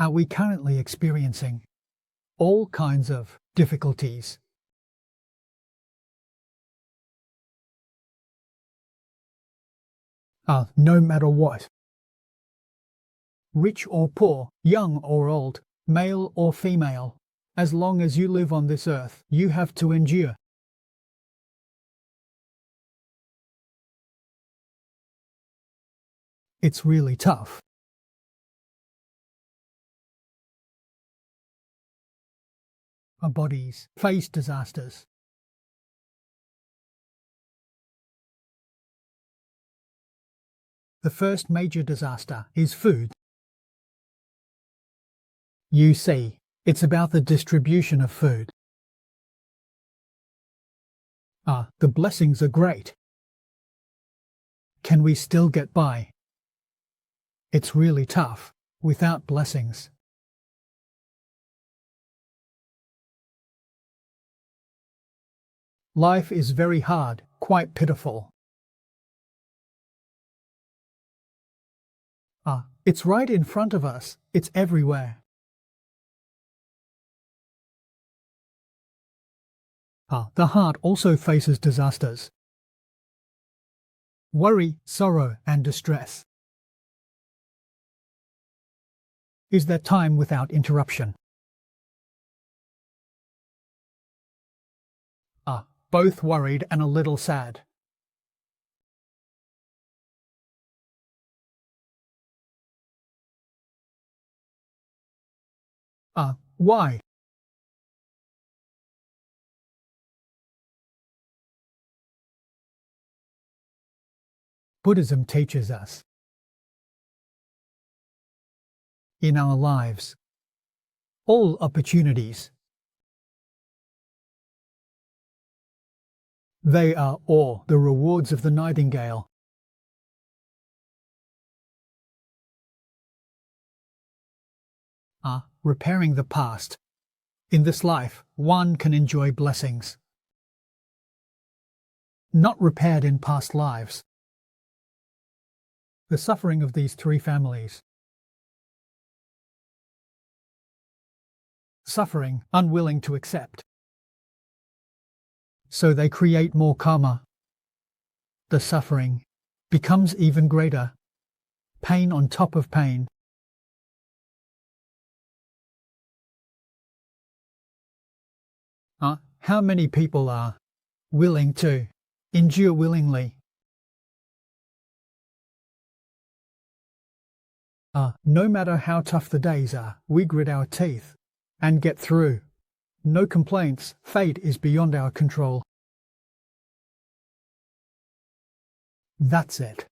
are we currently experiencing all kinds of difficulties. No matter what. Rich or poor, young or old, male or female, as long as you live on this earth, you have to endure. It's really tough. Our bodies face disasters. The first major disaster is food. You see, it's about the distribution of food. The blessings are great. Can we still get by? It's really tough without blessings. Life is very hard, quite pitiful. It's right in front of us. It's everywhere. The heart also faces disasters. Worry, sorrow, and distress. Is there time without interruption? Both worried and a little sad. Why? Buddhism teaches us in our lives all opportunities, they are all the rewards of the nightingale. Repairing the past. In this life, one can enjoy blessings not repaired in past lives. The suffering of these three families. Suffering, unwilling to accept. So they create more karma. The suffering becomes even greater. Pain on top of pain. How many people are willing to endure willingly? No matter how tough the days are, we grit our teeth and get through. No complaints, fate is beyond our control. That's it.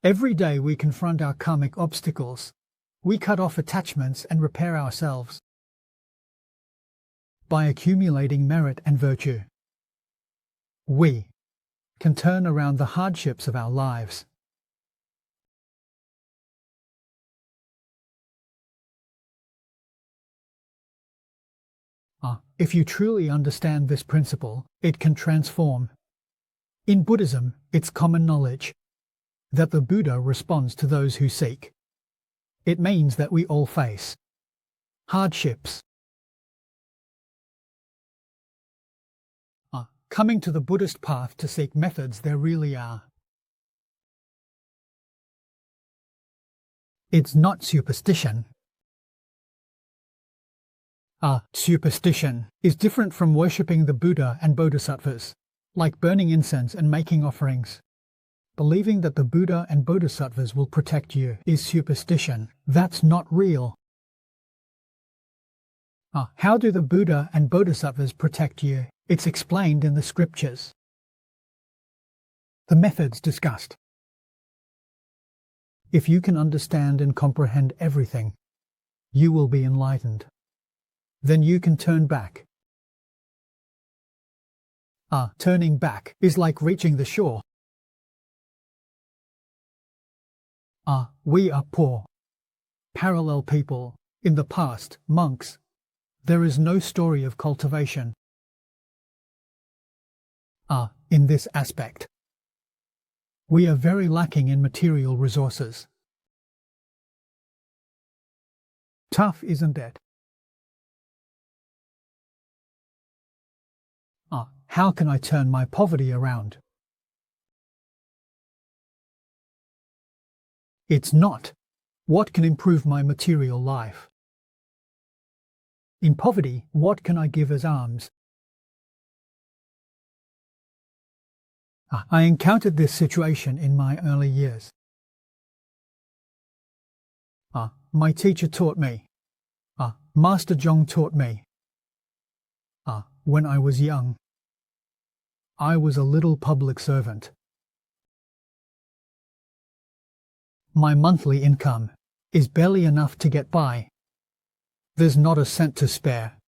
Every day we confront our karmic obstacles. We cut off attachments and repair ourselves by accumulating merit and virtue. We can turn around the hardships of our lives. If you truly understand this principle, it can transform. In Buddhism, it's common knowledge that the Buddha responds to those who seek. It means that we all face hardships. Coming to the Buddhist path to seek methods there really are. It's not superstition. Superstition is different from worshipping the Buddha and Bodhisattvas, like burning incense and making offerings. Believing that the Buddha and Bodhisattvas will protect you is superstition. That's not real. How do the Buddha and Bodhisattvas protect you? It's explained in the scriptures. The methods discussed. If you can understand and comprehend everything, you will be enlightened. Then you can turn back. Turning back is like reaching the shore. We are poor, parallel people. In the past, monks. There is no story of cultivation. In this aspect. We are very lacking in material resources. Tough, isn't it? How can I turn my poverty around? It's not. What can improve my material life? In poverty, what can I give as alms? I encountered this situation in my early years. My teacher taught me. Master Zhong taught me. When I was young, I was a little public servant. My monthly income is barely enough to get by. There's not a cent to spare.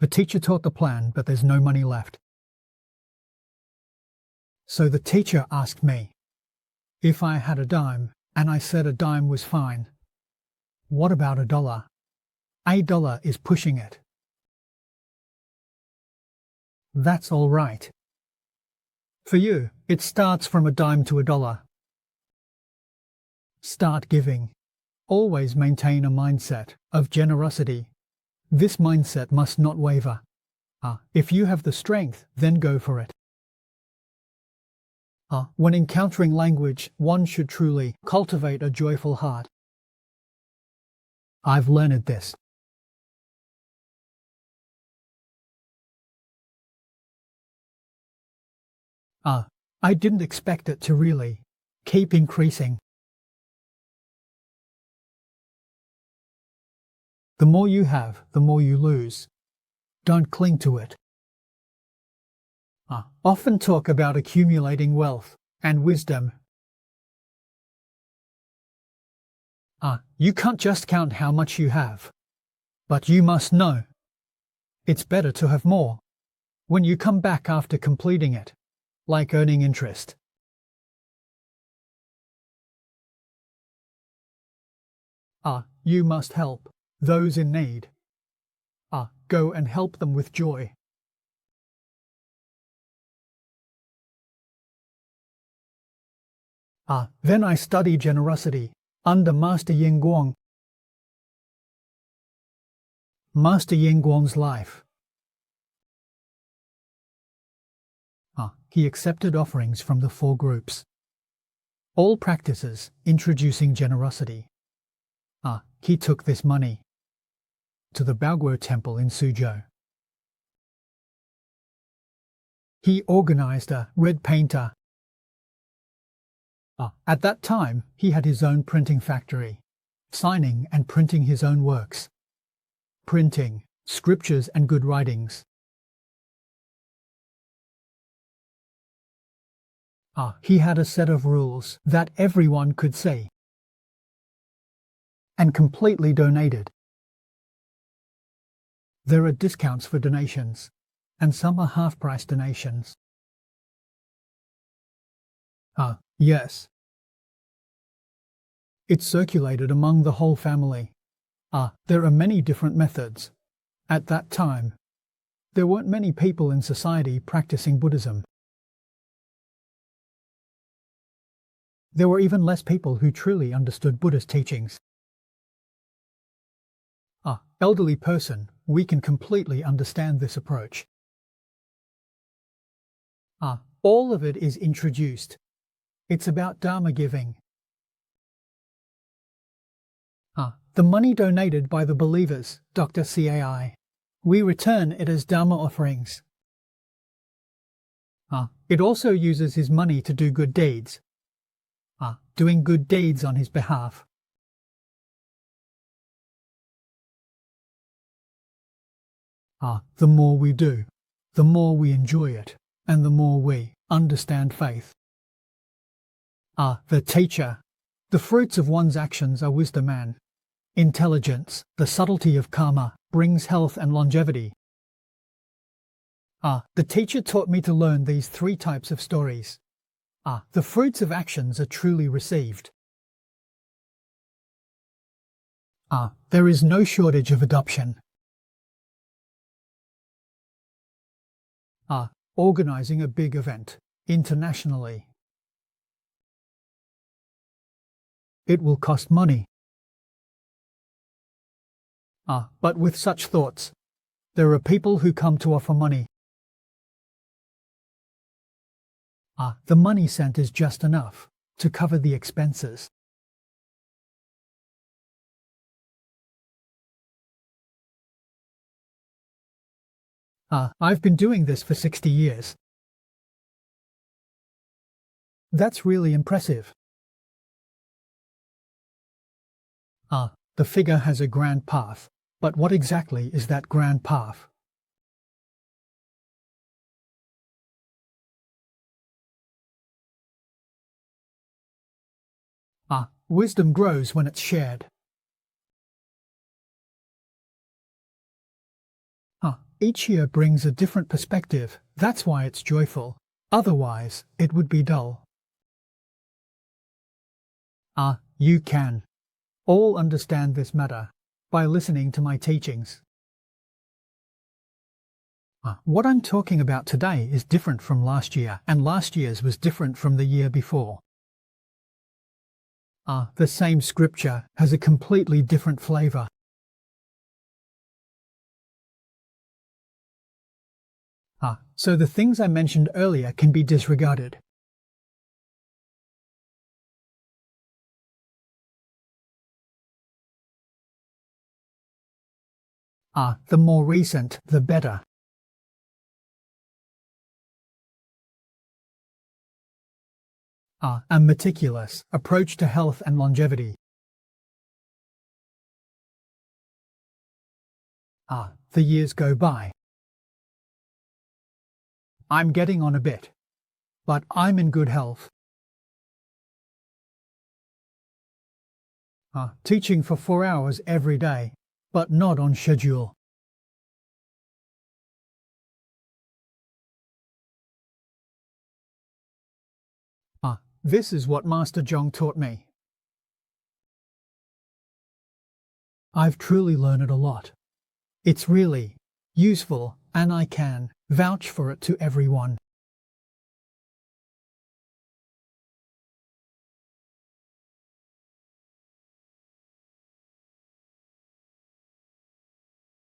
The teacher taught the plan, but there's no money left. So the teacher asked me if I had a dime, and I said a dime was fine. What about $1? $1 is pushing it. That's all right. For you, it starts from a dime to $1. Start giving. Always maintain a mindset of generosity. This mindset must not waver. If you have the strength, then go for it. When encountering language, one should truly cultivate a joyful heart. I've learned this. I didn't expect it to really keep increasing. The more you have, the more you lose. Don't cling to it. Often talk about accumulating wealth and wisdom. You can't just count how much you have, but you must know it's better to have more when you come back after completing it, like earning interest. You must help those in need. Go and help them with joy. Then I studied generosity under Master Yin Guang. Master Yin Guang's life. He accepted offerings from the 4 groups. All practices introducing generosity. He took this money to the Baoguo Temple in Suzhou. He organized a red painter. At that time, he had his own printing factory, signing and printing his own works, printing scriptures and good writings. He had a set of rules that everyone could see and completely donated. There are discounts for donations, and some are half-price donations. Yes. It's circulated among the whole family. There are many different methods. At that time, there weren't many people in society practicing Buddhism. There were even less people who truly understood Buddha's teachings. Elderly person, we can completely understand this approach. All of it is introduced. It's about Dharma giving. The money donated by the believers, Dr. CAI, we return it as Dharma offerings. It also uses his money to do good deeds. Doing good deeds on his behalf. The more we do, the more we enjoy it, and the more we understand faith. The teacher. The fruits of one's actions are wisdom and intelligence. The subtlety of karma brings health and longevity. The teacher taught me to learn these 3 types of stories. The fruits of actions are truly received. There is no shortage of adoption. Organizing a big event internationally. It will cost money. But with such thoughts, there are people who come to offer money. The money sent is just enough to cover the expenses. I've been doing this for 60 years. That's really impressive. The figure has a grand path, but what exactly is that grand path? Wisdom grows when it's shared. Each year brings a different perspective, that's why it's joyful. Otherwise, it would be dull. You can all understand this matter by listening to my teachings. What I'm talking about today is different from last year, and last year's was different from the year before. The same scripture has a completely different flavor. So the things I mentioned earlier can be disregarded. The more recent, the better. A meticulous approach to health and longevity. The years go by. I'm getting on a bit, but I'm in good health. Teaching for 4 hours every day, but not on schedule. This is what Master Zhong taught me. I've truly learned a lot. It's really useful, and I can vouch for it to everyone.